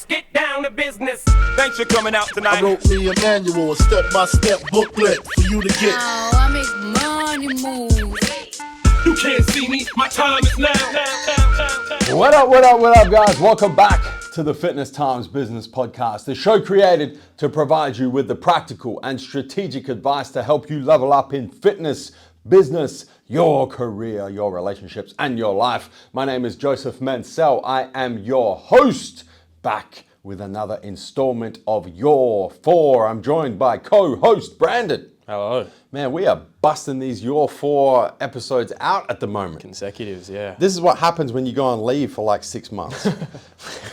get down to business. Thanks for coming out tonight. I wrote me a manual, a step-by-step booklet for you to get. Oh, I make money moves. You can't see me, my time is now. What up, guys? Welcome back to the Fitness Times Business Podcast, the show created to provide you with the practical and strategic advice to help you level up in fitness, business, your career, your relationships, and your life. My name is Joseph Mansell. I am your host, back with another installment of Your 4. I'm joined by co-host Brandon. Hello. Man, we are busting these Your 4 episodes out at the moment. Consecutives, yeah. This is what happens when you go on leave for like 6 months.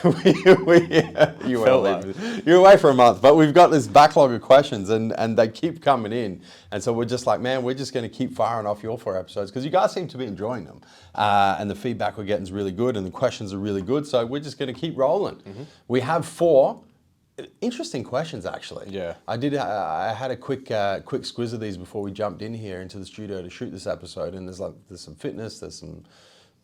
You were away for a month, but we've got this backlog of questions and they keep coming in. And so we're just like, man, we're just going to keep firing off Your 4 episodes because you guys seem to be enjoying them. And the feedback we're getting is really good and the questions are really good. So we're just going to keep rolling. Mm-hmm. We have 4 interesting questions, actually. Yeah. I had a quick squiz of these before we jumped in here into the studio to shoot this episode, and there's some fitness, there's some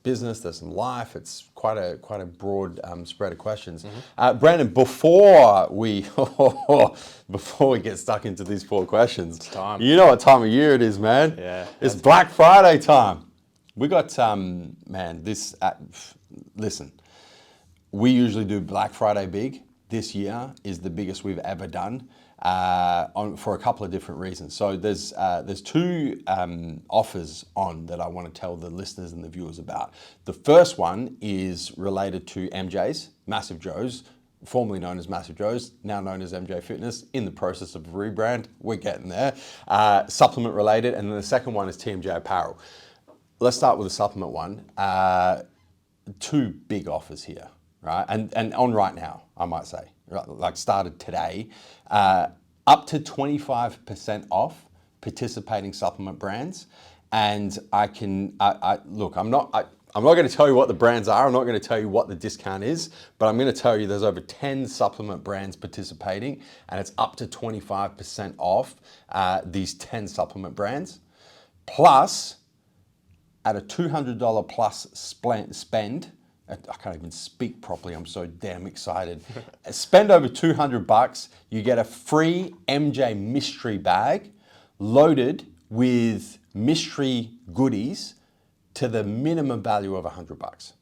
business, there's some life. It's quite a broad spread of questions. Mm-hmm. Brandon, before we get stuck into these 4 questions, it's time. You know what time of year it is, man. Yeah. It's Black Friday time. We got listen. We usually do Black Friday big. This year is the biggest we've ever done for a couple of different reasons. So there's 2 offers on that I want to tell the listeners and the viewers about. The first one is related to MJ's, Massive Joe's, formerly known as Massive Joe's, now known as MJ Fitness, in the process of a rebrand. We're getting there. Supplement related, and then the second one is TMJ Apparel. Let's start with the supplement one. 2 big offers here. Right, and on right now, I might say, like started today, up to 25% off participating supplement brands, and look, I'm not going to tell you what the brands are. I'm not going to tell you what the discount is, but I'm going to tell you there's over 10 supplement brands participating, and it's up to 25% off these 10 supplement brands, plus at a $200 plus spend. I can't even speak properly. I'm so damn excited. Spend over $200, you get a free MJ mystery bag loaded with mystery goodies to the minimum value of $100.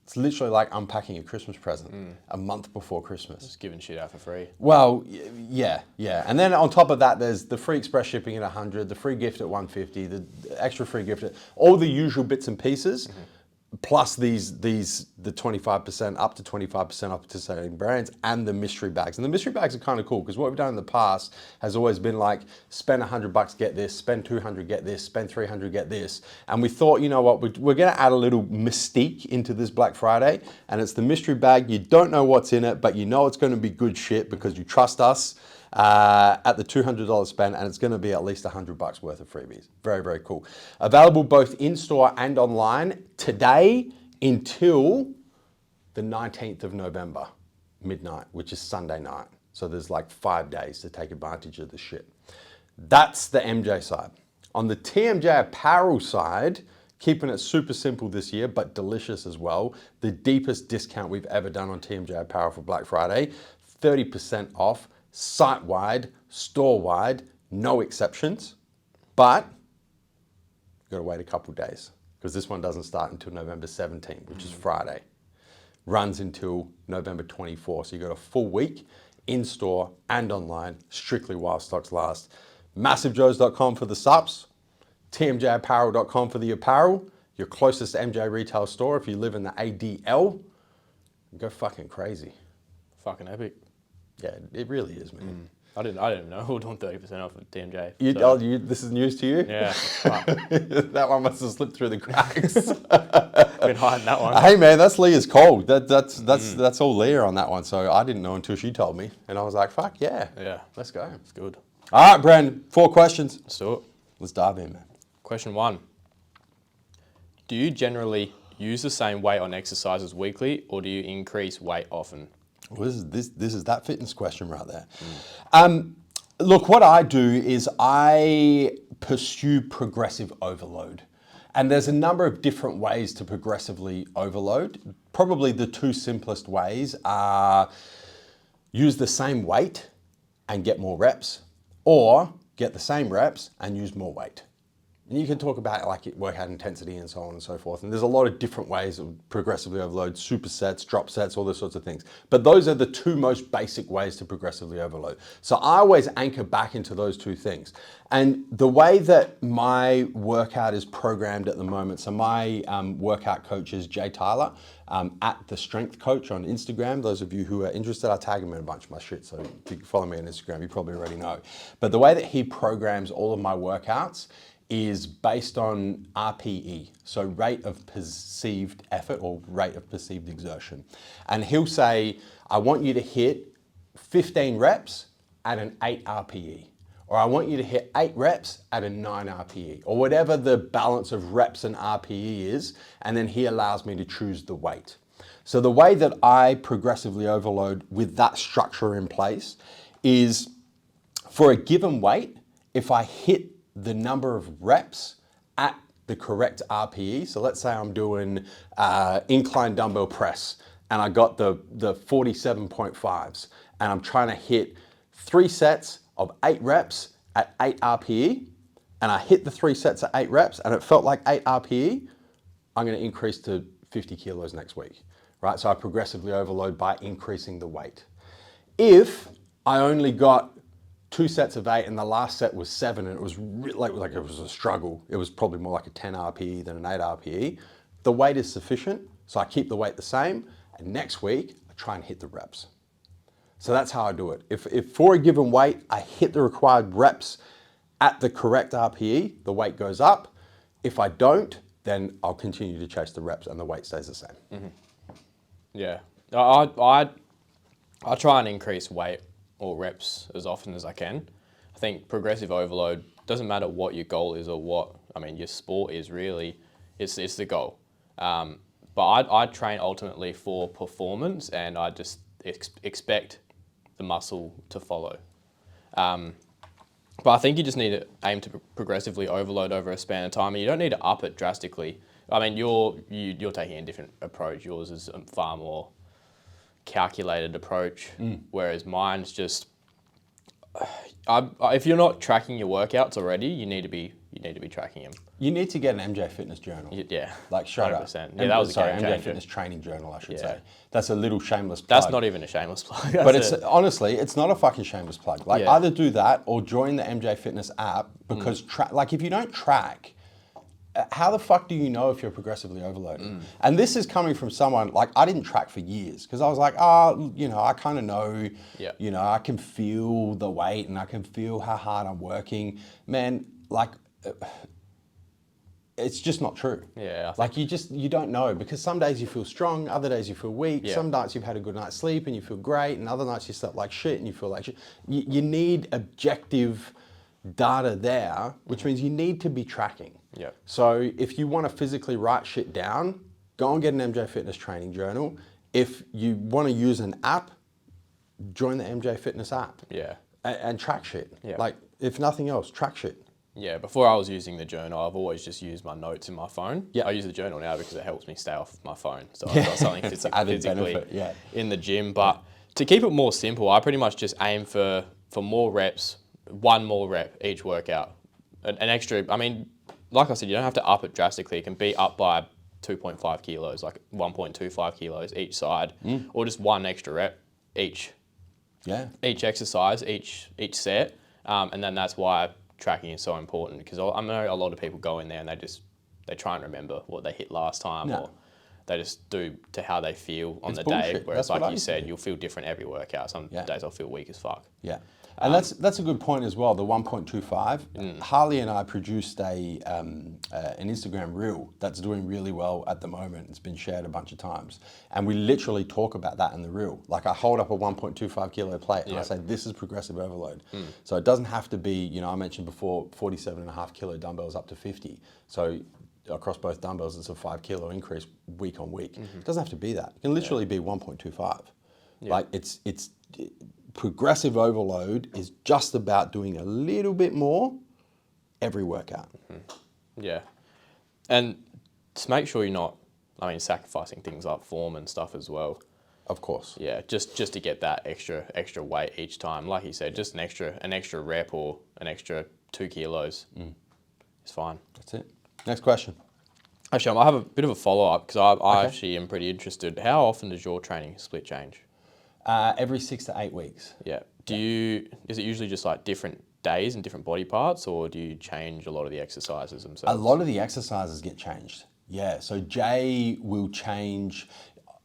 It's literally like unpacking a Christmas present a month before Christmas. Just giving shit out for free. Well, yeah. And then on top of that, there's the free express shipping at $100, the free gift at $150, the extra free gift, all the usual bits and pieces. Mm-hmm. Plus the 25%, up to 25% off participating brands and the mystery bags. And the mystery bags are kind of cool because what we've done in the past has always been like, spend $100, get this, spend $200, get this, spend $300, get this. And we thought, you know what, we're going to add a little mystique into this Black Friday, and it's the mystery bag. You don't know what's in it, but you know it's going to be good shit because you trust us. At the $200 spend, and it's going to be at least $100 worth of freebies. Very, very cool. Available both in-store and online today until the 19th of November, midnight, which is Sunday night. So there's like 5 days to take advantage of the shit. That's the MJ side. On the TMJ Apparel side, keeping it super simple this year, but delicious as well. The deepest discount we've ever done on TMJ Apparel for Black Friday, 30% off. Site-wide, store-wide, no exceptions, but you've got to wait a couple days because this one doesn't start until November 17th, which is Friday. Runs until November 24th, so you've got a full week in-store and online, strictly while stocks last. MassiveJoes.com for the subs, TMJapparel.com for the apparel, your closest MJ retail store if you live in the ADL. Go fucking crazy. Fucking epic. Yeah, it really is, man. I didn't know we were doing 30% off at TMJ. This is news to you? Yeah. That one must have slipped through the cracks. Been hiding that one. Hey man, that's Leah's code. That's all Leah on that one. So I didn't know until she told me, and I was like, "Fuck yeah, yeah, let's go." It's good. All right, Brandon. 4 questions. So let's dive in, man. Question 1: do you generally use the same weight on exercises weekly, or do you increase weight often? Well, this is that fitness question right there. Look, what I do is I pursue progressive overload. And there's a number of different ways to progressively overload. Probably the two simplest ways are use the same weight and get more reps, or get the same reps and use more weight. And you can talk about like workout intensity and so on and so forth. And there's a lot of different ways of progressively overload, supersets, drop sets, all those sorts of things. But those are the two most basic ways to progressively overload. So I always anchor back into those two things. And the way that my workout is programmed at the moment, so my workout coach is Jay Tyler, at The Strength Coach on Instagram. Those of you who are interested, I tag him in a bunch of my shit. So if you follow me on Instagram, you probably already know. But the way that he programs all of my workouts is based on RPE, so rate of perceived effort or rate of perceived exertion. And he'll say, I want you to hit 15 reps at an 8 RPE, or I want you to hit 8 reps at a 9 RPE, or whatever the balance of reps and RPE is, and then he allows me to choose the weight. So the way that I progressively overload with that structure in place is for a given weight, if I hit the number of reps at the correct RPE. So let's say I'm doing incline dumbbell press and I got the 47.5s and I'm trying to hit 3 sets of 8 reps at 8 RPE, and I hit the 3 sets at 8 reps and it felt like 8 RPE, I'm gonna increase to 50 kilos next week, right? So I progressively overload by increasing the weight. If I only got 2 sets of 8 and the last set was 7 and it was like it was a struggle. It was probably more like a 10 RPE than an 8 RPE. The weight is sufficient, so I keep the weight the same, and next week I try and hit the reps. So that's how I do it. If for a given weight I hit the required reps at the correct RPE, the weight goes up. If I don't, then I'll continue to chase the reps and the weight stays the same. Mm-hmm. Yeah, I try and increase weight or reps as often as I can. I think progressive overload, doesn't matter what your goal is or your sport is really, it's the goal. But I train ultimately for performance, and I just expect the muscle to follow. But I think you just need to aim to progressively overload over a span of time, and you don't need to up it drastically. I mean, you're taking a different approach. Yours is a far more calculated approach, whereas mine's just, if you're not tracking your workouts already, you need to be tracking them. You need to get an MJ Fitness journal. Yeah, like straight 100%. up. Yeah, that was a game MJ changer. Fitness training journal, I should Yeah. say. That's a little shameless plug. That's not even a shameless plug. But it's honestly, it's not a fucking shameless plug. Like Yeah. either do that or join the MJ Fitness app, because like if you don't track, how the fuck do you know if you're progressively overloading? And this is coming from someone, like I didn't track for years because I was like, I kind of know, Yeah. I can feel the weight and I can feel how hard I'm working. Man, like, it's just not true. Yeah. Like you don't know, because some days you feel strong, other days you feel weak. Yeah. Some nights you've had a good night's sleep and you feel great, and other nights you slept like shit and you feel like shit. You need objective data there, which means you need to be tracking. Yeah. So if you want to physically write shit down, go and get an MJ Fitness training journal. If you want to use an app, join the MJ Fitness app. Yeah. And track shit. Yeah. Like if nothing else, track shit. Yeah, before I was using the journal, I've always just used my notes in my phone. Yeah. I use the journal now because it helps me stay off my phone. So I've got something Added physically benefit, yeah. in the gym. But to keep it more simple, I pretty much just aim for more reps, 1 more rep each workout. An extra, like I said, you don't have to up it drastically. It can be up by 2.5 kilos, like 1.25 kilos each side, or just 1 extra rep each exercise, each set. And then that's why tracking is so important, because I know a lot of people go in there and they try and remember what they hit last time, or they just do to how they feel on It's the bullshit. day. Whereas, That's what like I you used to said, do. you'll feel different every workout. Some days I'll feel weak as fuck. Yeah. And that's a good point as well, the 1.25. Harley and I produced an Instagram reel that's doing really well at the moment. It's been shared a bunch of times. And we literally talk about that in the reel. Like I hold up a 1.25 kilo plate and I say, this is progressive overload. So it doesn't have to be, I mentioned before, 47.5 kilo dumbbells up to 50. So across both dumbbells, it's a 5 kilo increase week on week. It doesn't have to be that. It can literally be 1.25. Like it's progressive overload is just about doing a little bit more every workout. Yeah. And to make sure you're not, sacrificing things like form and stuff as well. Of course. Yeah, just to get that extra weight each time. Like you said, just an extra rep or an extra 2 kilos. It's fine. That's it. Next question. Actually, I have a bit of a follow-up because I actually am pretty interested. How often does your training split change? Every 6 to 8 weeks. Yeah. Is it usually just like different days and different body parts, or do you change a lot of the exercises themselves? A lot of the exercises get changed. Yeah. So Jay will change.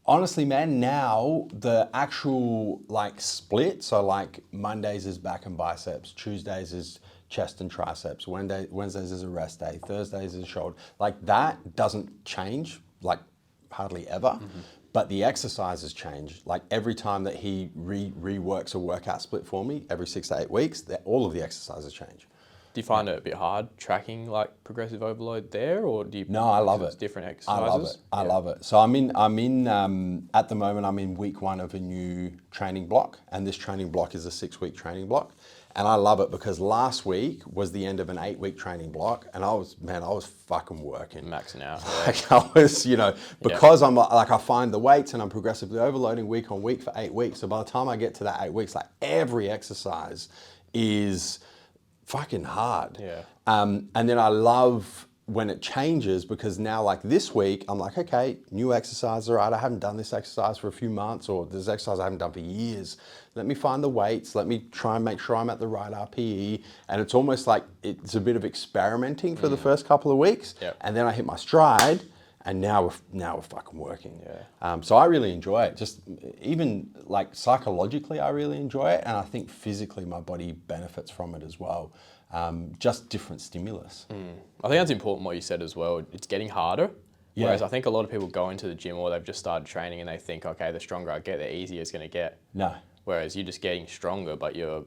Honestly, man, now the actual like split, so like Mondays is back and biceps, Tuesdays is chest and triceps, Wednesdays is a rest day, Thursdays is shoulder. Like that doesn't change like hardly ever, but the exercises change. Like every time that he reworks a workout split for me, every 6 to 8 weeks, all of the exercises change. Do you find it a bit hard tracking like progressive overload there, or do you? No, I love it. Different I exercises. love it. I love it. So I'm in at the moment. I'm in week 1 of a new training block, and this training block is a 6-week training block, and I love it because last week was the end of an 8-week training block, and I was fucking working, Maxing out. Like I was, because I'm like I find the weights and I'm progressively overloading week on week for 8 weeks. So by the time I get to that 8 weeks, like every exercise is fucking hard. Yeah. And then I love when it changes because now like this week, I'm like, okay, new exercise, all right, I haven't done this exercise for a few months, or this exercise I haven't done for years. Let me find the weights, let me try and make sure I'm at the right RPE. And it's almost like it's a bit of experimenting for the first couple of weeks. Yep. And then I hit my stride, and now we're fucking working. Yeah. So I really enjoy it. Just even like psychologically, I really enjoy it, and I think physically my body benefits from it as well. Just different stimulus. I think that's important what you said as well. It's getting harder. Yeah. Whereas I think a lot of people go into the gym or they've just started training and they think, okay, the stronger I get, the easier it's going to get. No. Whereas you're just getting stronger, but you're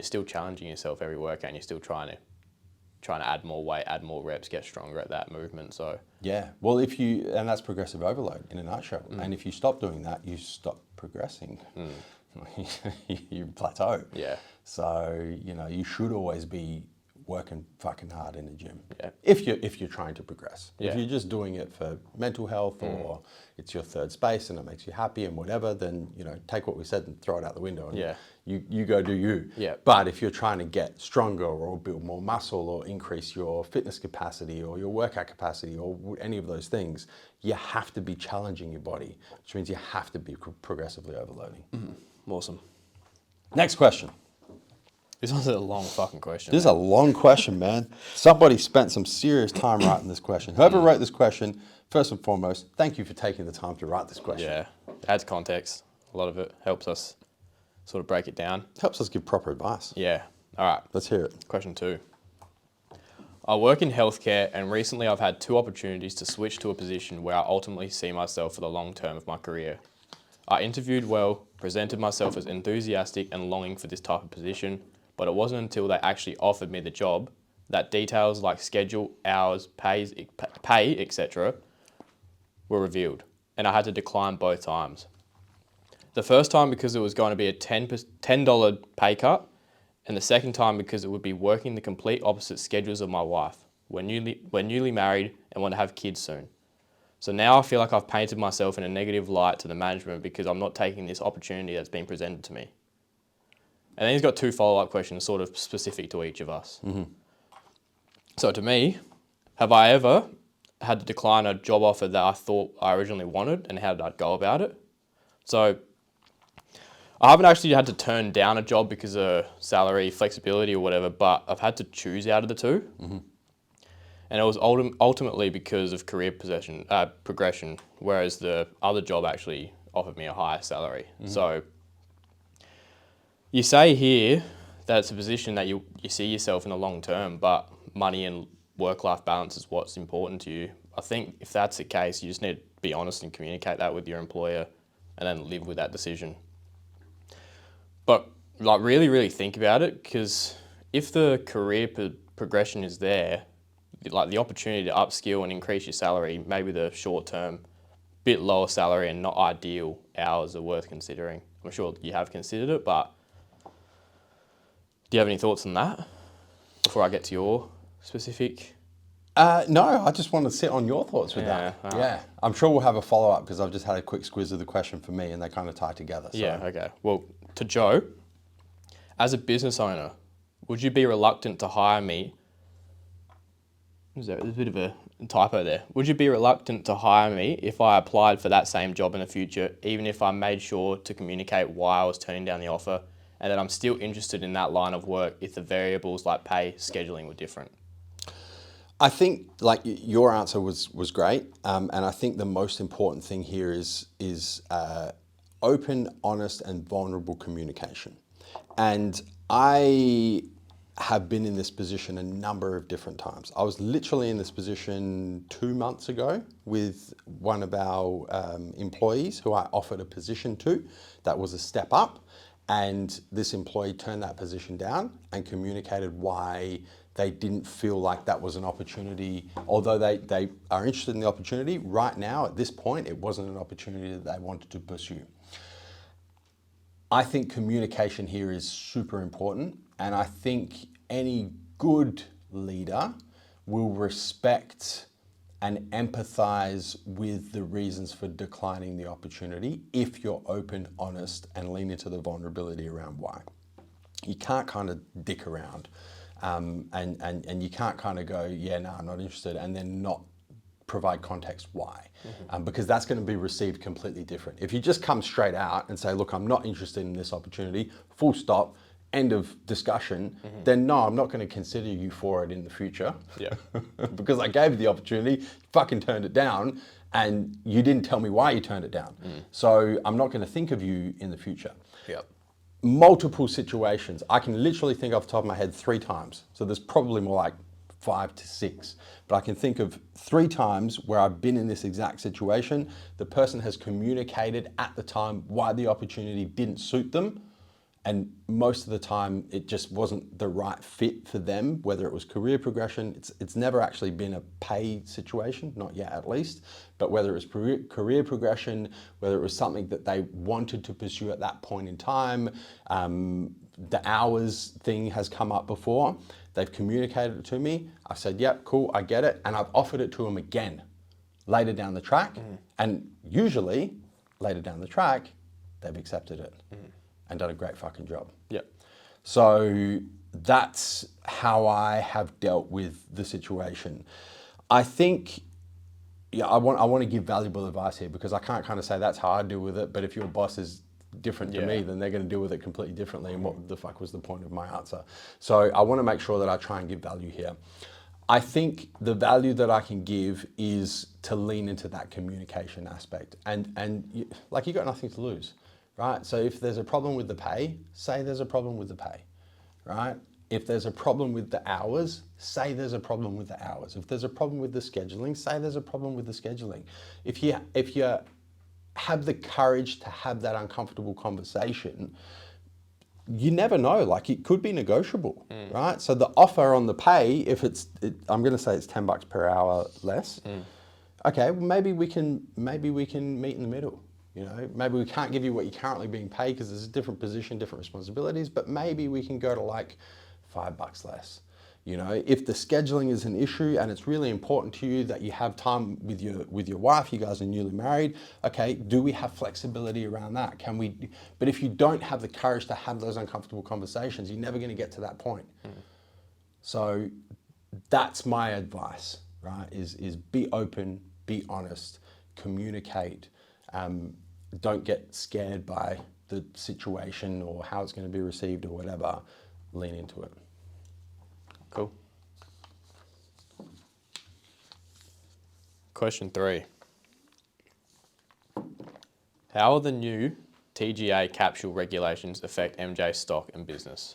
still challenging yourself every workout, and you're still trying to add more weight, add more reps, get stronger at that movement. So Yeah. Well, and that's progressive overload in a nutshell. And if you stop doing that, you stop progressing. You plateau. Yeah. So, you should always be working fucking hard in the gym. Yeah. If you're trying to progress. Yeah. If you're just doing it for mental health or it's your third space and it makes you happy and whatever, then, take what we said and throw it out the window and Yeah. you go do you. Yeah. But if you're trying to get stronger or build more muscle or increase your fitness capacity or your workout capacity or any of those things, you have to be challenging your body, which means you have to be progressively overloading. awesome. Next question. This was a long fucking question. This is a long question, man. Somebody spent some serious time writing this question. Whoever wrote this question, first and foremost, thank you for taking the time to write this question. Yeah. Adds context. A lot of it helps us sort of break it down. Helps us give proper advice. Yeah. All right. Let's hear it. Question 2. I work in healthcare, and recently I've had 2 opportunities to switch to a position where I ultimately see myself for the long term of my career. I interviewed well, presented myself as enthusiastic and longing for this type of position, but it wasn't until they actually offered me the job that details like schedule, hours, pay, etc. were revealed, and I had to decline both times. The first time because it was going to be a $10 pay cut, and the second time because it would be working the complete opposite schedules of my wife. We're newly married and want to have kids soon. So now I feel like I've painted myself in a negative light to the management because I'm not taking this opportunity that's been presented to me. And then he's got 2 follow-up questions sort of specific to each of us. So to me, have I ever had to decline a job offer that I thought I originally wanted, and how did I go about it? So I haven't actually had to turn down a job because of salary, flexibility or whatever, but I've had to choose out of the 2. And it was ultimately because of career progression, whereas the other job actually offered me a higher salary. So you say here that it's a position that you see yourself in the long term, but money and work-life balance is what's important to you. I think if that's the case, you just need to be honest and communicate that with your employer and then live with that decision. But like really, really think about it, because if the career progression is there, like the opportunity to upskill and increase your salary, maybe the short-term, bit lower salary and not ideal hours are worth considering. I'm sure you have considered it, but do you have any thoughts on that before I get to your specific No, I just want to sit on your thoughts with that. Yeah, Yeah, I'm sure we'll have a follow-up because I've just had a quick squiz of the question for me and they kind of tie together. So. Yeah, okay. Well, to Joe, as a business owner, would you be reluctant to hire me? There's a bit of a typo there. Would you be reluctant to hire me if I applied for that same job in the future, even if I made sure to communicate why I was turning down the offer and that I'm still interested in that line of work if the variables like pay, scheduling were different? I think like your answer was great, and I think the most important thing here is open, honest, and vulnerable communication. And I have been in this position a number of different times. I was literally in this position 2 months ago with one of our employees who I offered a position to that was a step up, and this employee turned that position down and communicated why they didn't feel like that was an opportunity. Although they are interested in the opportunity, right now at this point it wasn't an opportunity that they wanted to pursue. I think communication here is super important, and I think any good leader will respect and empathize with the reasons for declining the opportunity if you're open, honest, and lean into the vulnerability around why. You can't kind of dick around, and you can't kind of go, yeah, no, I'm not interested, and then not provide context why, because that's going to be received completely different. If you just come straight out and say, look, I'm not interested in this opportunity, full stop, end of discussion, then no, I'm not going to consider you for it in the future. Yeah. Because I gave you the opportunity, fucking turned it down, and you didn't tell me why you turned it down. So I'm not going to think of you in the future. Yep. Multiple situations. I can literally think off the top of my head 3 times. So there's probably more like 5 to 6, but I can think of 3 times where I've been in this exact situation. The person has communicated at the time why the opportunity didn't suit them, and most of the time it just wasn't the right fit for them, whether it was career progression. It's never actually been a pay situation, not yet at least, but whether it was career progression, whether it was something that they wanted to pursue at that point in time, the hours thing has come up before. They've communicated it to me. I've said, yep, cool, I get it. And I've offered it to them again later down the track. And usually later down the track, they've accepted it and done a great fucking job. Yep. So that's how I have dealt with the situation. I think, yeah, I want to give valuable advice here, because I can't kind of say that's how I deal with it. But if your boss is different to me, then they're going to deal with it completely differently. And what the fuck was the point of my answer? So I want to make sure that I try and give value here. I think the value that I can give is to lean into that communication aspect, and you got nothing to lose, right? So if there's a problem with the pay, say there's a problem with the pay, right? If there's a problem with the hours, say there's a problem with the hours. If there's a problem with the scheduling, say there's a problem with the scheduling. If you have the courage to have that uncomfortable conversation, you never know, like it could be negotiable, right? So the offer on the pay, if I'm going to say it's $10 per hour less. Okay, well maybe we can meet in the middle. You know, maybe we can't give you what you're currently being paid because there's a different position, different responsibilities, but maybe we can go to like $5 less. You know, if the scheduling is an issue and it's really important to you that you have time with your wife, you guys are newly married, okay, do we have flexibility around that? Can we? But if you don't have the courage to have those uncomfortable conversations, you're never going to get to that point. So that's my advice, right? Is be open, be honest, communicate. Don't get scared by the situation or how it's going to be received or whatever. Lean into it. Cool. Question 3. How will the new TGA capsule regulations affect MJ's stock and business?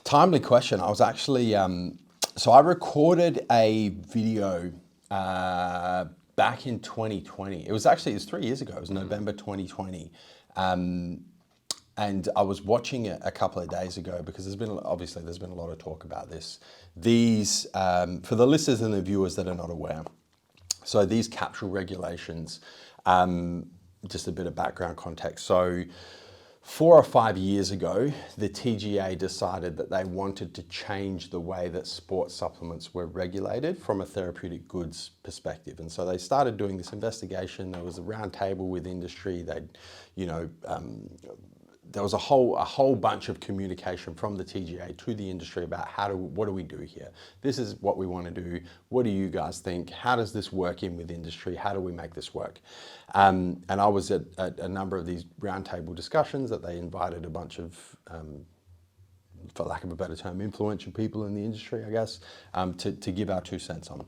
Timely question. I was actually, so I recorded a video back in 2020. It was 3 years ago. It was November 2020. And I was watching it a couple of days ago because there's been a lot of talk about this. These, for the listeners and the viewers that are not aware, so these capsule regulations, just a bit of background context. So 4 or 5 years ago, the TGA decided that they wanted to change the way that sports supplements were regulated from a therapeutic goods perspective. And so they started doing this investigation. There was a round table with industry. There was a whole bunch of communication from the TGA to the industry about what do we do here? This is what we want to do. What do you guys think? How does this work in with industry? How do we make this work? And I was at a number of these roundtable discussions that they invited a bunch of, for lack of a better term, influential people in the industry, I guess, to give our 2 cents on.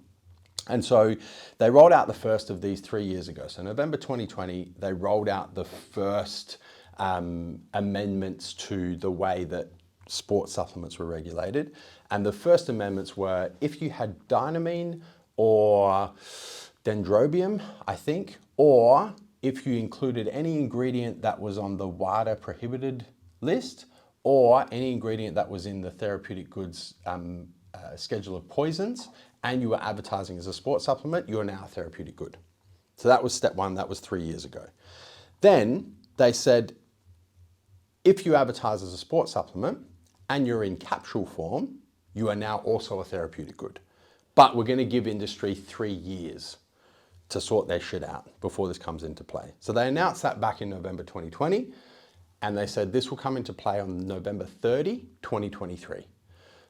And so they rolled out the first of these 3 years ago. So November 2020, they rolled out the first amendments to the way that sports supplements were regulated. And the first amendments were if you had dynamine or dendrobium, I think, or if you included any ingredient that was on the WADA prohibited list, or any ingredient that was in the therapeutic goods schedule of poisons, and you were advertising as a sports supplement, you are now a therapeutic good. So that was step one, that was 3 years ago. Then they said, if you advertise as a sports supplement and you're in capsule form, you are now also a therapeutic good. But we're going to give industry 3 years to sort their shit out before this comes into play. So they announced that back in November 2020, and they said this will come into play on November 30, 2023.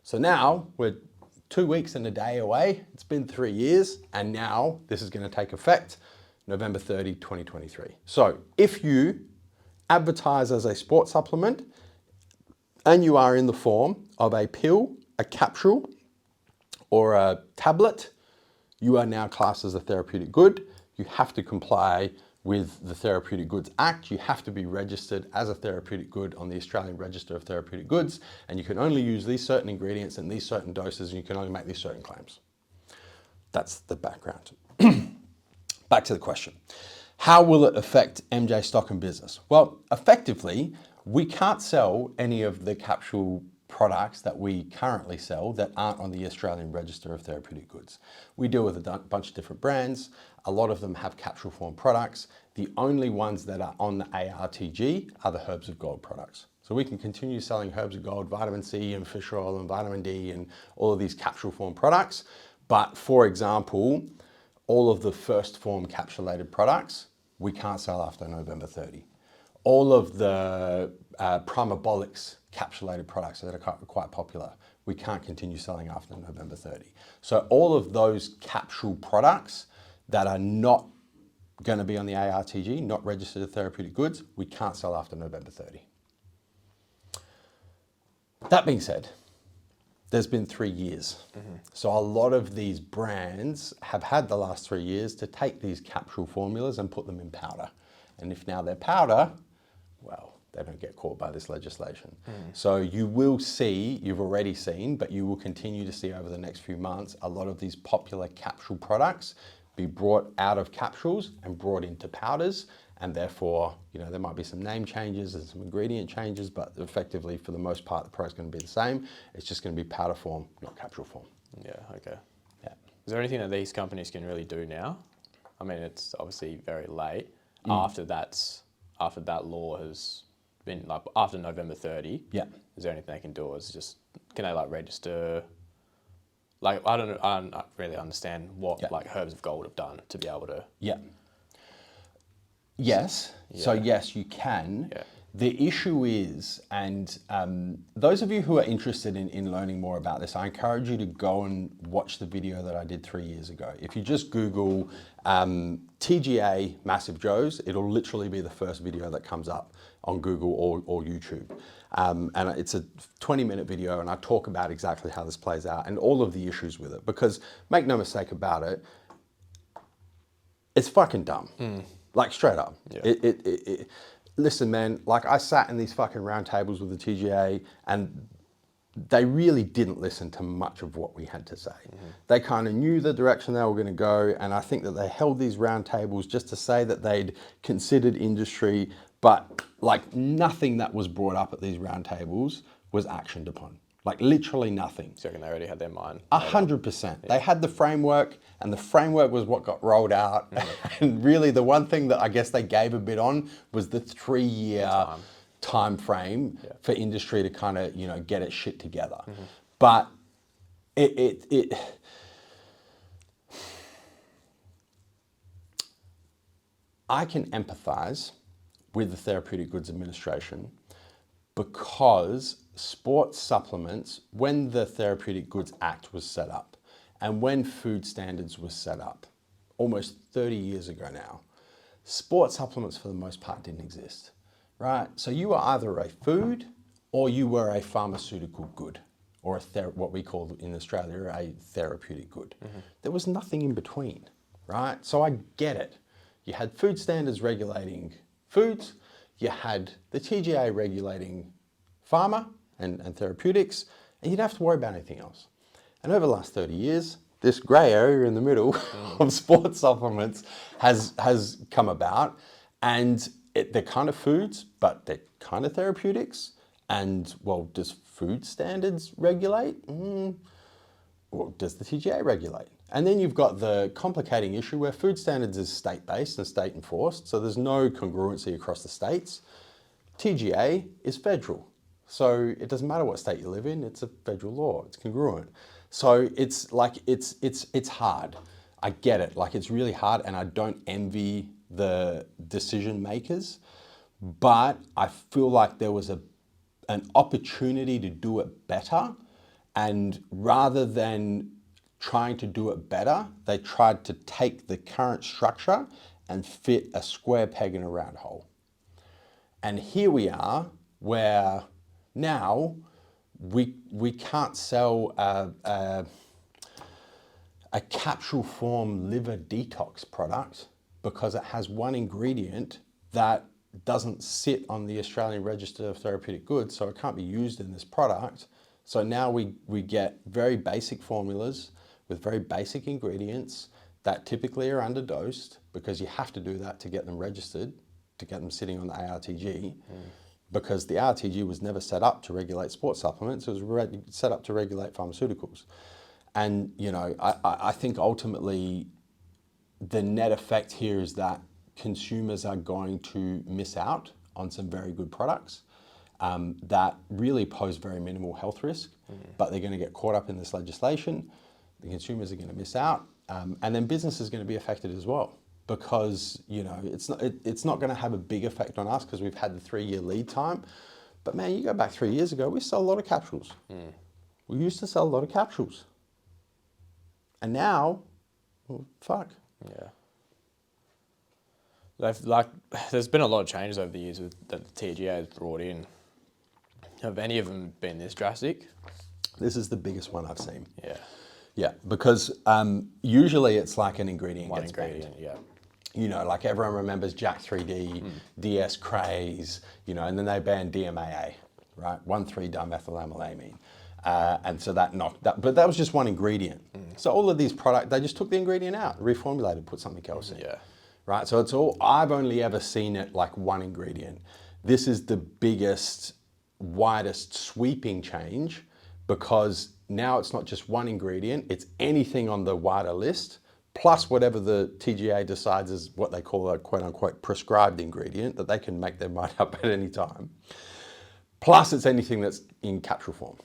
So now we're 2 weeks and a day away. It's been 3 years, and now this is going to take effect November 30, 2023. So if you advertise as a sports supplement and you are in the form of a pill, a capsule, or a tablet, you are now classed as a therapeutic good. You have to comply with the Therapeutic Goods Act. You have to be registered as a therapeutic good on the Australian Register of Therapeutic Goods, and you can only use these certain ingredients and these certain doses, and you can only make these certain claims. That's the background. Back to the question. How will it affect MJ stock and business? Well, effectively, we can't sell any of the capsule products that we currently sell that aren't on the Australian Register of Therapeutic Goods. We deal with a bunch of different brands. A lot of them have capsule form products. The only ones that are on the ARTG are the Herbs of Gold products. So we can continue selling Herbs of Gold, vitamin C and fish oil and vitamin D and all of these capsule form products. But for example, all of the first form capsulated products, we can't sell after November 30. All of the Primabolics capsulated products that are quite popular, we can't continue selling after November 30. So all of those capsule products that are not going to be on the ARTG, not registered as therapeutic goods, we can't sell after November 30. That being said, there's been 3 years. So a lot of these brands have had the last 3 years to take these capsule formulas and put them in powder. And if now they're powder, well, they don't get caught by this legislation. So you will see, you've already seen, but you will continue to see over the next few months, a lot of these popular capsule products be brought out of capsules and brought into powders. And therefore, there might be some name changes and some ingredient changes, but effectively, for the most part, the product's going to be the same. It's just going to be powder form, not capsule form. Yeah, okay. Yeah. Is there anything that these companies can really do now? I mean, it's obviously very late. After that law has been, like, after November 30, Yeah. is there anything they can do? Or is it just, can they like register? Like, I don't really understand what like Herbs of Gold have done to be able to. Yeah. Yes. So Yeah. yes, you can. Yeah. The issue is, and those of you who are interested in learning more about this, I encourage you to go and watch the video that I did 3 years ago. If you just Google TGA Massive Joes, it'll literally be the first video that comes up on Google or YouTube. And it's a 20-minute video, and I talk about exactly how this plays out and all of the issues with it. Because make no mistake about it, it's fucking dumb. Like, straight up. Yeah. Listen, man, like, I sat in these fucking roundtables with the TGA, and they really didn't listen to much of what we had to say. They kind of knew the direction they were going to go, and I think that they held these roundtables just to say that they'd considered industry, but like nothing that was brought up at these roundtables was actioned upon. Like, literally nothing. So you reckon they already had their mind? 100%. They had the framework, and the framework was what got rolled out. And really, the one thing that I guess they gave a bit on was the 3 year time frame for industry to kind of, get its shit together. But it I can empathize with the Therapeutic Goods Administration because sports supplements, when the Therapeutic Goods Act was set up and when food standards was set up, almost 30 years ago now, sports supplements for the most part didn't exist, right? So you were either a food or you were a pharmaceutical good, or what we call in Australia a therapeutic good. There was nothing in between, right? So I get it. You had food standards regulating foods, you had the TGA regulating pharma and therapeutics, and you didn't have to worry about anything else. And over the last 30 years, this grey area in the middle of sports supplements has come about, and they're kind of foods, but they're kind of therapeutics. And well, does food standards regulate? Or does the TGA regulate? And then you've got the complicating issue where food standards is state-based and state-enforced, so there's no congruency across the states. TGA is federal, so it doesn't matter what state you live in, it's a federal law, it's congruent. So it's like, it's hard. I get it, like it's really hard, and I don't envy the decision makers, but I feel like there was an opportunity to do it better, and rather than trying to do it better, they tried to take the current structure and fit a square peg in a round hole. And here we are, where now we can't sell a capsule form liver detox product because it has one ingredient that doesn't sit on the Australian Register of Therapeutic Goods, so it can't be used in this product. So now we get very basic formulas with very basic ingredients that typically are underdosed, because you have to do that to get them registered, to get them sitting on the ARTG, because the ARTG was never set up to regulate sports supplements, it was set up to regulate pharmaceuticals. And I think ultimately the net effect here is that consumers are going to miss out on some very good products that really pose very minimal health risk, but they're going to get caught up in this legislation. The consumers are going to miss out, and then business is going to be affected as well, because it's not going to have a big effect on us because we've had the 3-year lead time. But man, you go back 3 years ago, we sold a lot of capsules. We used to sell a lot of capsules, and now, well, fuck. Yeah. There's been a lot of changes over the years that the TGA has brought in. Have any of them been this drastic? This is the biggest one I've seen. Yeah. Yeah, because usually it's like an ingredient One gets ingredient, banned. yeah. Like everyone remembers Jack 3D, DS Craze, and then they banned DMAA, right? 1,3-dimethylamylamine. And so that knocked that, but that was just one ingredient. So all of these products, they just took the ingredient out, reformulated, put something else in. Yeah. Right, so it's all, I've only ever seen it like one ingredient. This is the biggest, widest sweeping change, because now it's not just one ingredient, it's anything on the wider list, plus whatever the TGA decides is what they call a quote unquote prescribed ingredient that they can make their mind up at any time. Plus it's anything that's in capsule form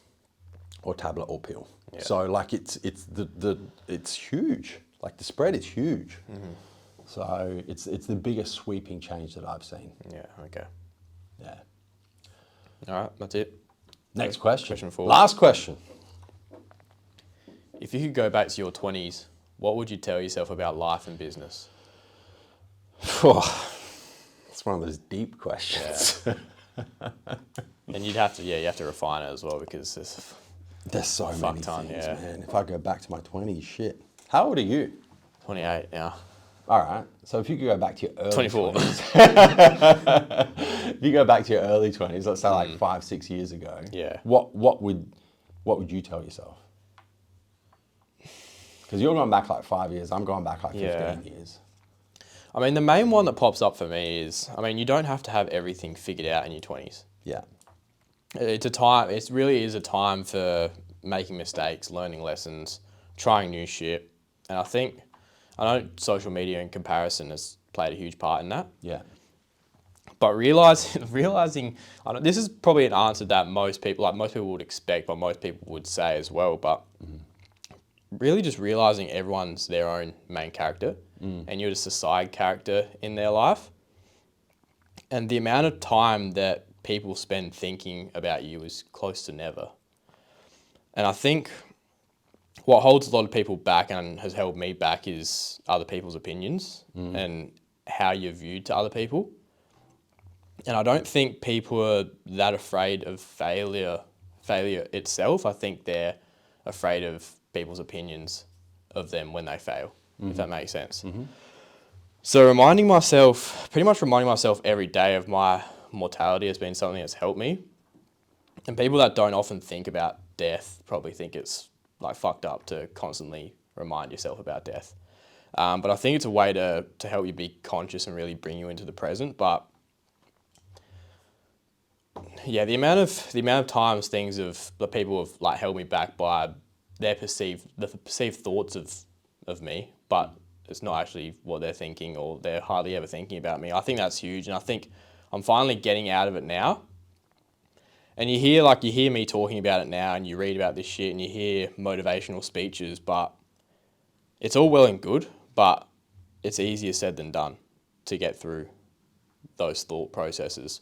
or tablet or pill. Yeah. So like it's huge. Like the spread is huge. So it's the biggest sweeping change that I've seen. Yeah, okay. Yeah. All right, that's it. Next question. Question 4. Last question. If you could go back to your 20s, what would you tell yourself about life and business? It's one of those deep questions. Yeah. And you have to refine it as well, because there's so many ton, things, yeah. man. If I go back to my 20s, shit. How old are you? 28 now. All right. So if you could go back to your early 24. 20s. If you go back to your early 20s, let's say like 5-6 years ago. Yeah. What would you tell yourself? Because you're going back like 5 years. I'm going back like 15 years. I mean, the main one that pops up for me is, you don't have to have everything figured out in your 20s. Yeah. It's a time, it really is a time for making mistakes, learning lessons, trying new shit. And I know social media and comparison has played a huge part in that. Yeah. But realizing, this is probably an answer that most people would expect, but most people would say as well. But really, just realizing everyone's their own main character, and you're just a side character in their life. And the amount of time that people spend thinking about you is close to never. And I think what holds a lot of people back and has held me back is other people's opinions and how you're viewed to other people. And I don't think people are that afraid of failure itself. I think they're afraid of people's opinions of them when they fail, if that makes sense. So pretty much reminding myself every day of my mortality has been something that's helped me. And people that don't often think about death probably think it's like fucked up to constantly remind yourself about death. But I think it's a way to help you be conscious and really bring you into the present. But yeah, the amount of times the people have like held me back by the perceived thoughts of me, but it's not actually what they're thinking, or they're hardly ever thinking about me. I think that's huge, and I think I'm finally getting out of it now. And you hear me talking about it now, and you read about this shit, and you hear motivational speeches, but it's all well and good, but it's easier said than done to get through those thought processes.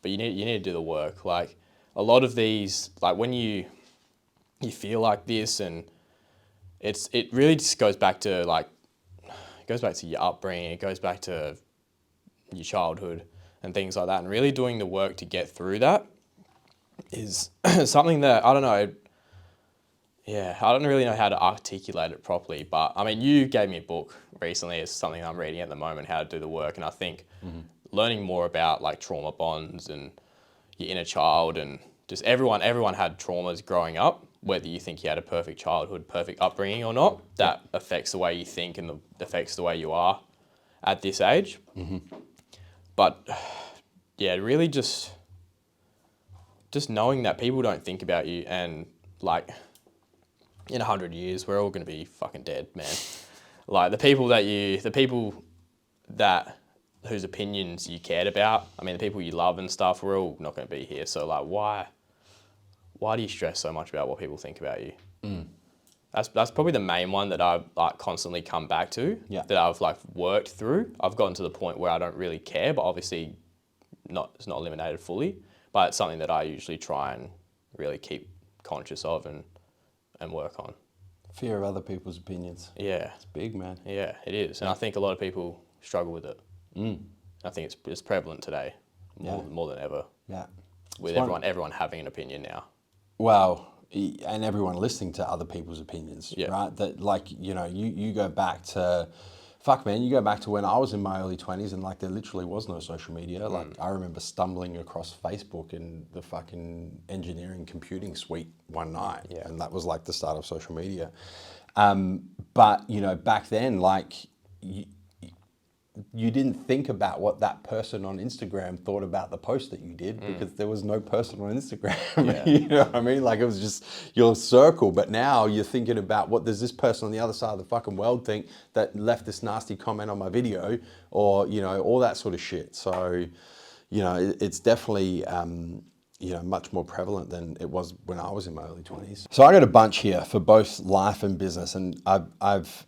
But you need to do the work. Like a lot of these, like when you feel like this, and it really just goes back to your upbringing. It goes back to your childhood and things like that. And really doing the work to get through that is something that I don't know. Yeah, I don't really know how to articulate it properly. But I mean, you gave me a book recently. It's something I'm reading at the moment, how to do the work. And I think learning more about like trauma bonds and your inner child, and just everyone had traumas growing up, whether you think you had a perfect childhood, perfect upbringing or not, that affects the way you think and affects the way you are at this age. But yeah, really just knowing that people don't think about you, and like in 100 years, we're all going to be fucking dead, man. Like the people whose opinions you cared about, I mean, the people you love and stuff, we're all not going to be here. So like, why do you stress so much about what people think about you? That's probably the main one that I've like constantly come back to, that I've like worked through. I've gotten to the point where I don't really care, but obviously it's not eliminated fully, but it's something that I usually try and really keep conscious of and work on. Fear of other people's opinions. Yeah. It's big, man. Yeah, it is. And I think a lot of people struggle with it. I think it's prevalent today more than ever. Yeah. With everyone having an opinion now. Well, and everyone listening to other people's opinions, right? That like, you go back to, you go back to when I was in my early 20s, and like there literally was no social media. Like I remember stumbling across Facebook in the fucking engineering computing suite one night. And that was like the start of social media. But, back then, like you didn't think about what that person on Instagram thought about the post that you did, because there was no person on Instagram. You know what I mean? Like it was just your circle. But now you're thinking about, what does this person on the other side of the fucking world think that left this nasty comment on my video, or, all that sort of shit. So, it's definitely, much more prevalent than it was when I was in my early 20s. So I got a bunch here for both life and business, and I've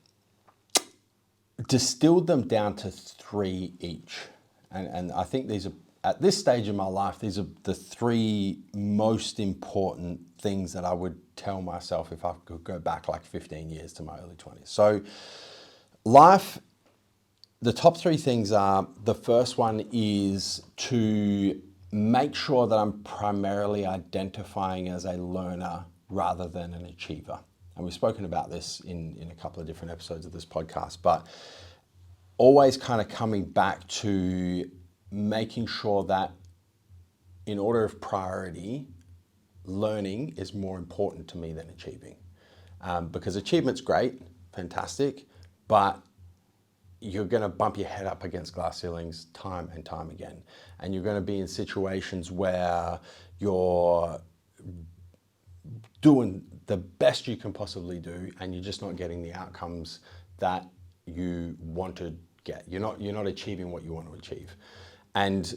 distilled them down to 3 each. And I think these are, at this stage in my life, these are the 3 most important things that I would tell myself if I could go back like 15 years to my early 20s. So life, the top 3 things are, the first one is to make sure that I'm primarily identifying as a learner rather than an achiever. And we've spoken about this in a couple of different episodes of this podcast, but always kind of coming back to making sure that in order of priority, learning is more important to me than achieving. Because achievement's great, fantastic, but you're going to bump your head up against glass ceilings time and time again. And you're going to be in situations where you're doing the best you can possibly do, and you're just not getting the outcomes that you want to get. You're not achieving what you want to achieve. And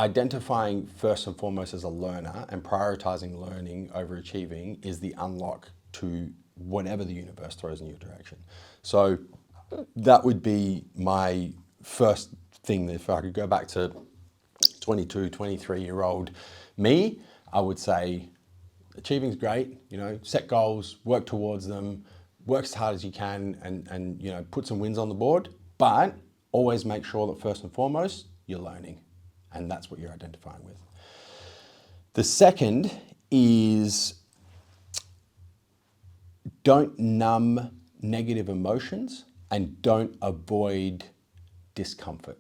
identifying first and foremost as a learner and prioritizing learning over achieving is the unlock to whatever the universe throws in your direction. So that would be my first thing. If I could go back to 22, 23-year-old me, I would say achieving's great, set goals, work towards them, work as hard as you can and put some wins on the board, but always make sure that first and foremost, you're learning. And that's what you're identifying with. The second is don't numb negative emotions and don't avoid discomfort.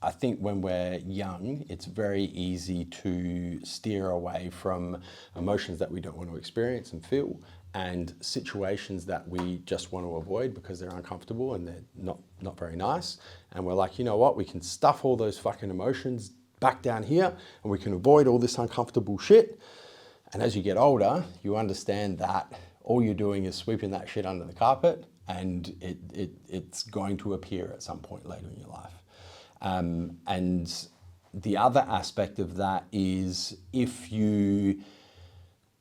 I think when we're young, it's very easy to steer away from emotions that we don't want to experience and feel, and situations that we just want to avoid because they're uncomfortable and they're not very nice. And we're like, you know what, we can stuff all those fucking emotions back down here and we can avoid all this uncomfortable shit. And as you get older, you understand that all you're doing is sweeping that shit under the carpet, and it's going to appear at some point later in your life. And the other aspect of that is if you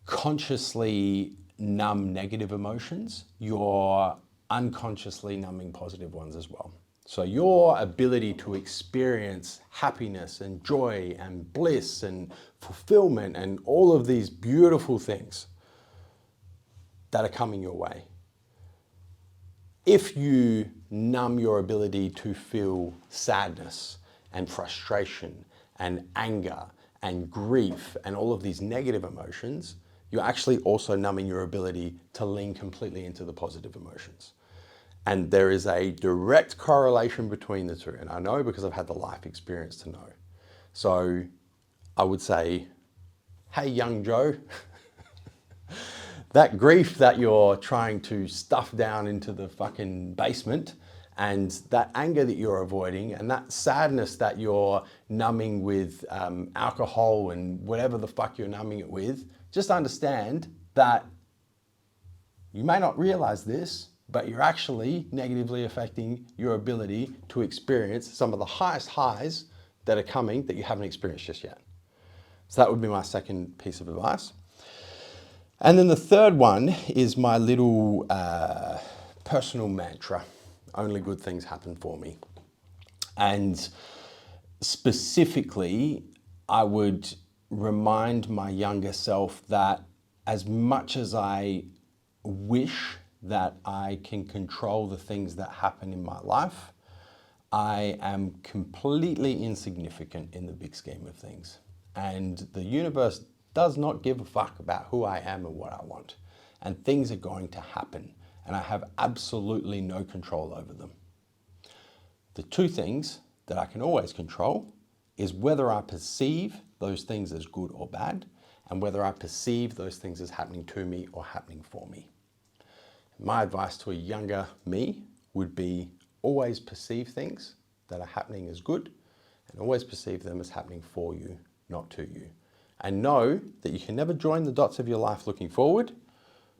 consciously numb negative emotions, you're unconsciously numbing positive ones as well. So your ability to experience happiness and joy and bliss and fulfillment and all of these beautiful things that are coming your way, if you numb your ability to feel sadness and frustration and anger and grief and all of these negative emotions, you're actually also numbing your ability to lean completely into the positive emotions. And there is a direct correlation between the two. And I know because I've had the life experience to know. So I would say, hey, young Joe, that grief that you're trying to stuff down into the fucking basement, and that anger that you're avoiding, and that sadness that you're numbing with alcohol and whatever the fuck you're numbing it with, just understand that you may not realize this, but you're actually negatively affecting your ability to experience some of the highest highs that are coming that you haven't experienced just yet. So that would be my second piece of advice. And then the third one is my little personal mantra. Only good things happen for me. And specifically, I would remind my younger self that as much as I wish that I can control the things that happen in my life, I am completely insignificant in the big scheme of things. And the universe does not give a fuck about who I am and what I want. And things are going to happen. And I have absolutely no control over them. The two things that I can always control is whether I perceive those things as good or bad, and whether I perceive those things as happening to me or happening for me. My advice to a younger me would be always perceive things that are happening as good, and always perceive them as happening for you, not to you. And know that you can never join the dots of your life looking forward,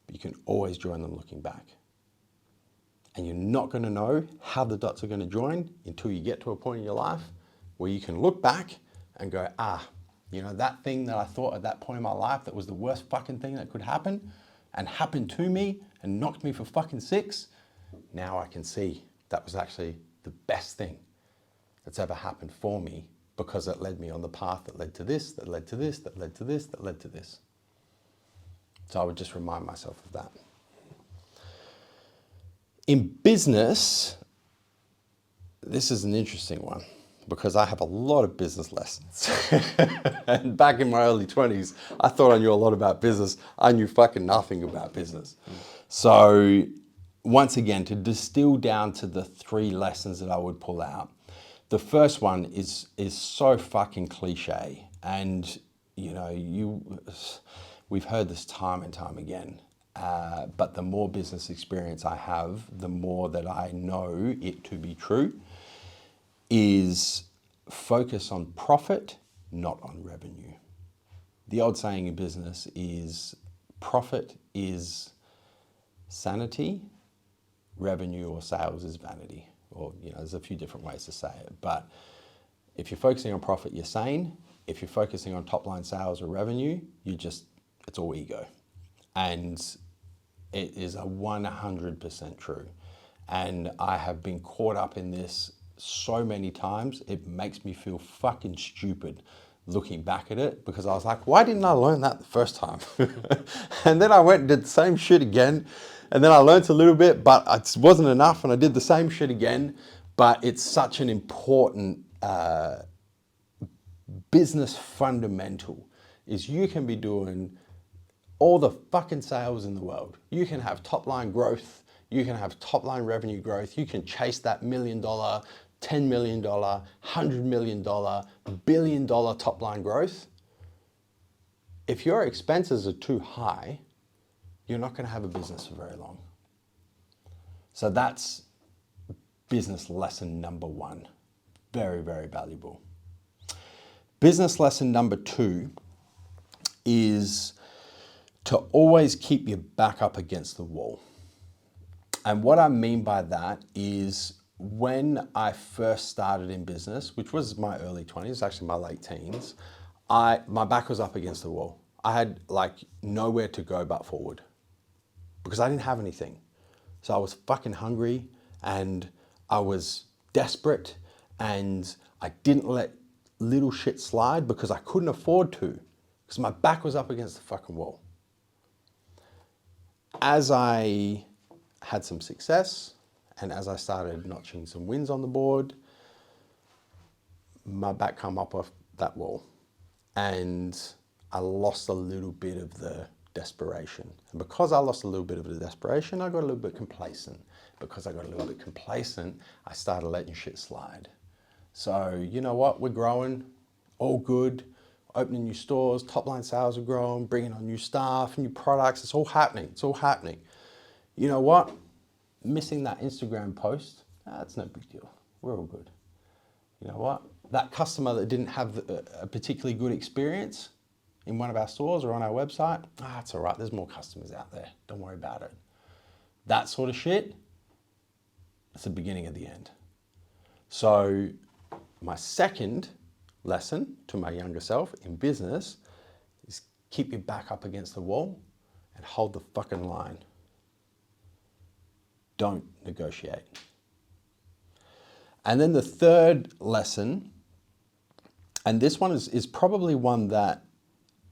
but you can always join them looking back. And you're not going to know how the dots are going to join until you get to a point in your life where you can look back and go, that thing that I thought at that point in my life that was the worst fucking thing that could happen and happened to me and knocked me for fucking six, now I can see that was actually the best thing that's ever happened for me, because it led me on the path that led to this, that led to this, that led to this, that led to this. So I would just remind myself of that. In business, this is an interesting one because I have a lot of business lessons. And back in my early 20s, I thought I knew a lot about business. I knew fucking nothing about business. So once again, to distill down to the three lessons that I would pull out, the first one is so fucking cliche, and we've heard this time and time again. But the more business experience I have, the more that I know it to be true, is focus on profit, not on revenue. The old saying in business is profit is sanity, revenue or sales is vanity. Or, there's a few different ways to say it. But If you're focusing on profit, you're sane. If you're focusing on top line sales or revenue, it's all ego. And it is a 100% true. And I have been caught up in this so many times, it makes me feel fucking stupid looking back at it, because I was like, why didn't I learn that the first time? And then I went and did the same shit again. And then I learned a little bit, but it wasn't enough. And I did the same shit again. But it's such an important business fundamental, is you can be doing all the fucking sales in the world. You can have top line growth. You can have top line revenue growth. You can chase that $1 million, $10 million, $100 million, $1 billion top line growth. If your expenses are too high, you're not going to have a business for very long. So that's business lesson number 1. Very, very valuable. Business lesson number 2 is to always keep your back up against the wall. And what I mean by that is, when I first started in business, which was my early 20s, actually my late teens, my back was up against the wall. I had like nowhere to go but forward, because I didn't have anything. So I was fucking hungry and I was desperate, and I didn't let little shit slide because I couldn't afford to, because my back was up against the fucking wall. As I had some success, and as I started notching some wins on the board, my back come up off that wall, and I lost a little bit of the desperation. And because I lost a little bit of the desperation, I got a little bit complacent. Because I got a little bit complacent, I started letting shit slide. So you know what? We're growing, all good, opening new stores, top line sales are growing, bringing on new staff, new products. It's all happening. It's all happening. You know what? Missing that Instagram post, that's no big deal. We're all good. You know what? That customer that didn't have a particularly good experience in one of our stores or on our website, it's all right. There's more customers out there. Don't worry about it. That sort of shit, it's the beginning of the end. So my second lesson to my younger self in business is keep your back up against the wall and hold the fucking line. Don't negotiate. And then the third lesson, and this one is probably one that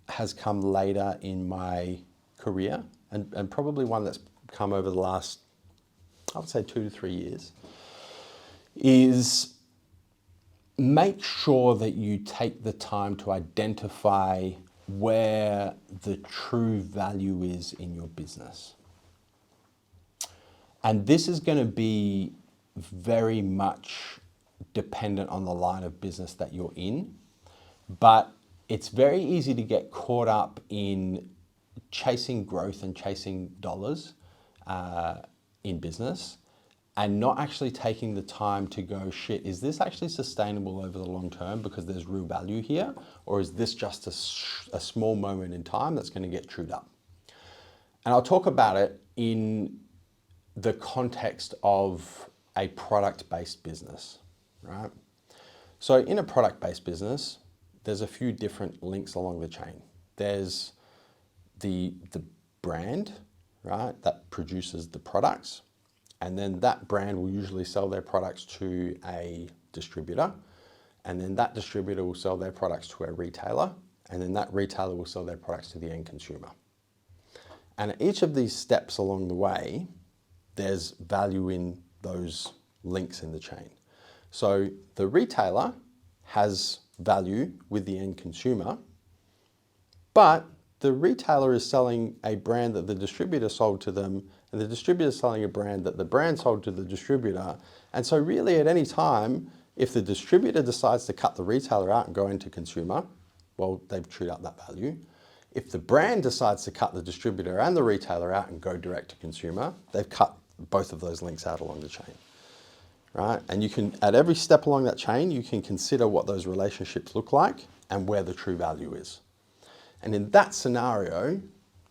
has come later in my career, and probably one that's come over the last, I would say 2 to 3 years, is make sure that you take the time to identify where the true value is in your business. And this is going to be very much dependent on the line of business that you're in, but it's very easy to get caught up in chasing growth and chasing dollars in business, and not actually taking the time to go, shit, is this actually sustainable over the long term because there's real value here? Or is this just a small moment in time that's going to get chewed up? And I'll talk about it in the context of a product-based business, right? So in a product-based business, there's a few different links along the chain. There's the brand, right, that produces the products. And then that brand will usually sell their products to a distributor. And then that distributor will sell their products to a retailer. And then that retailer will sell their products to the end consumer. And at each of these steps along the way, there's value in those links in the chain. So the retailer has value with the end consumer, but the retailer is selling a brand that the distributor sold to them, and the distributor is selling a brand that the brand sold to the distributor. And so really at any time, if the distributor decides to cut the retailer out and go into consumer, well, they've chewed up that value. If the brand decides to cut the distributor and the retailer out and go direct to consumer, they've cut both of those links out along the chain, right? And you can, at every step along that chain, you can consider what those relationships look like and where the true value is. And in that scenario,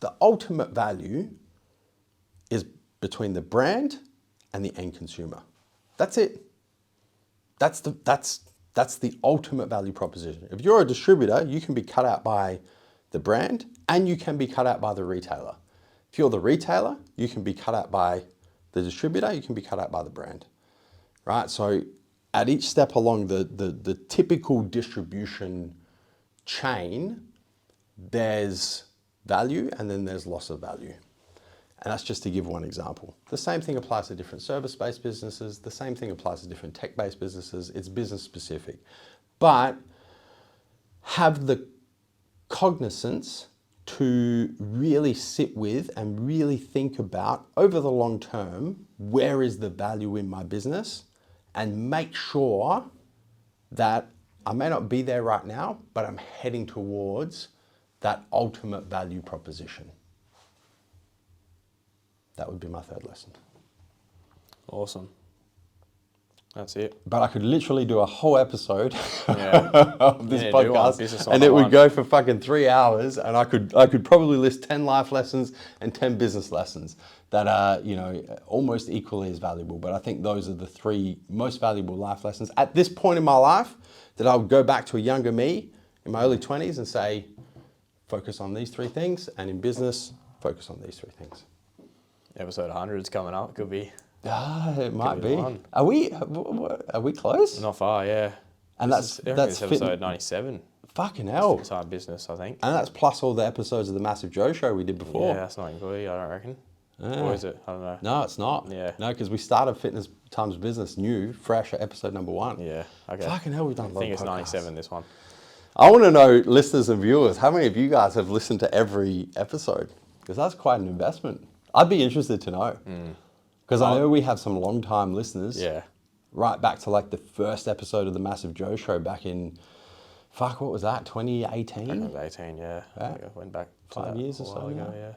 the ultimate value is between the brand and the end consumer. That's it. That's That's the ultimate value proposition. If you're a distributor, you can be cut out by the brand and you can be cut out by the retailer. If you're the retailer, you can be cut out by the distributor, you can be cut out by the brand, right? So at each step along the typical distribution chain, there's value and then there's loss of value. And that's just to give one example. The same thing applies to different service-based businesses. The same thing applies to different tech-based businesses. It's business specific. But have the cognizance to really sit with and really think about over the long term, where is the value in my business, and make sure that I may not be there right now, but I'm heading towards that ultimate value proposition. That would be my third lesson. Awesome. That's it. But I could literally do a whole episode Yeah. of this Yeah, do one, podcast, business and it would 101. go for fucking 3 hours, and I could probably list 10 life lessons and 10 business lessons that are, you know, almost equally as valuable. But I think those are the 3 most valuable life lessons at this point in my life that I would go back to a younger me in my early 20s and say, focus on these 3 things, and in business, focus on these 3 things. Episode 100 is coming up. Could be It might be be. the one. Are we close? not far, yeah. And This is- I reckon that's it's episode 97. fucking hell. It's our business, I think. And that's plus all the episodes of the Massive Joe show we did before. Yeah, that's not included, I don't reckon. Or is it? I don't know. No, it's not. Yeah. No, because we started Fitness Times Business new, fresh at episode number 1. Yeah, okay. Fucking hell, we've done a I lot think of it's podcasts. 97, this one. I want to know, listeners and viewers, how many of you guys have listened to every episode? Because that's quite an investment. I'd be interested to know. Because I know we have some long-time listeners. Yeah. Right back to like the first episode of the Massive Joe show back in, what was that, 2018? I was 18, yeah. Yeah. I think I went back to 5 that years a or so while ago, now. yeah.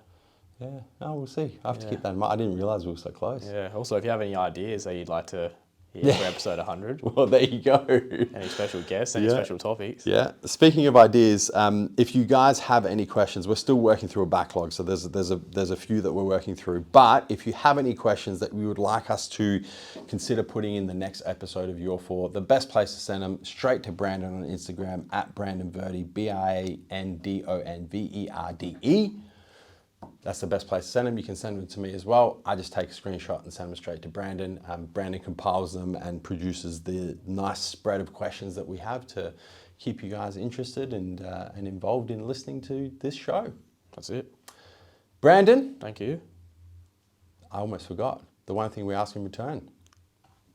Yeah, no, we'll see. I have to Yeah. keep that in mind. I didn't realise we were so close. Yeah. Also, if you have any ideas that you'd like to hear for episode 100, Well, there you go. any special guests, any Yeah. special topics. Yeah. Speaking of ideas, if you guys have any questions, we're still working through a backlog, so there's a few that we're working through. But if you have any questions that you would like us to consider putting in the next episode of Your For, the best place to send them straight to Brandon on Instagram at Brandon Verde, BIANDONVERDE. That's the best place to send them. You can send them to me as well. I just take a screenshot and send them straight to Brandon. Brandon compiles them and produces the nice spread of questions that we have to keep you guys interested and involved in listening to this show. That's it. Brandon, Thank you. I almost forgot. The one thing we ask in return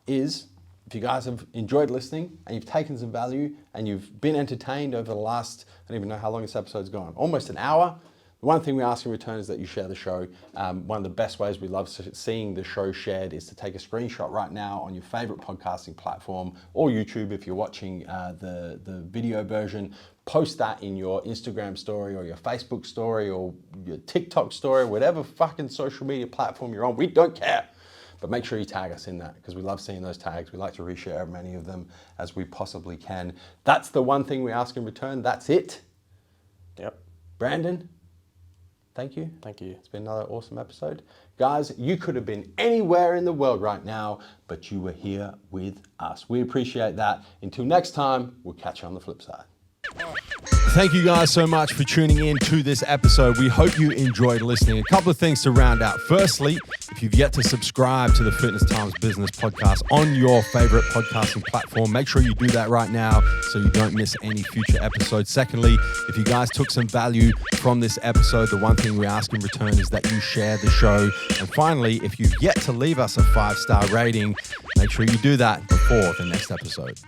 is if you guys have enjoyed listening and you've taken some value and you've been entertained over the last, I don't even know how long this episode's gone, almost an hour. The one thing we ask in return is that you share the show. One of the best ways we love seeing the show shared is to take a screenshot right now on your favorite podcasting platform or YouTube if you're watching the video version. Post that in your Instagram story or your Facebook story or your TikTok story, whatever fucking social media platform you're on. We don't care. But make sure you tag us in that because we love seeing those tags. We like to reshare as many of them as we possibly can. That's the one thing we ask in return. That's it. Yep. Brandon, thank you. Thank you. It's been another awesome episode. Guys, you could have been anywhere in the world right now, but you were here with us. We appreciate that. Until next time, we'll catch you on the flip side. Thank you guys so much for tuning in to this episode. We hope you enjoyed listening. A couple of things to round out. Firstly, if you've yet to subscribe to the Fitness Times Business podcast on your favorite podcasting platform, make sure you do that right now so you don't miss any future episodes. Secondly, if you guys took some value from this episode, the one thing we ask in return is that you share the show. And finally, if you've yet to leave us a 5-star rating, make sure you do that before the next episode.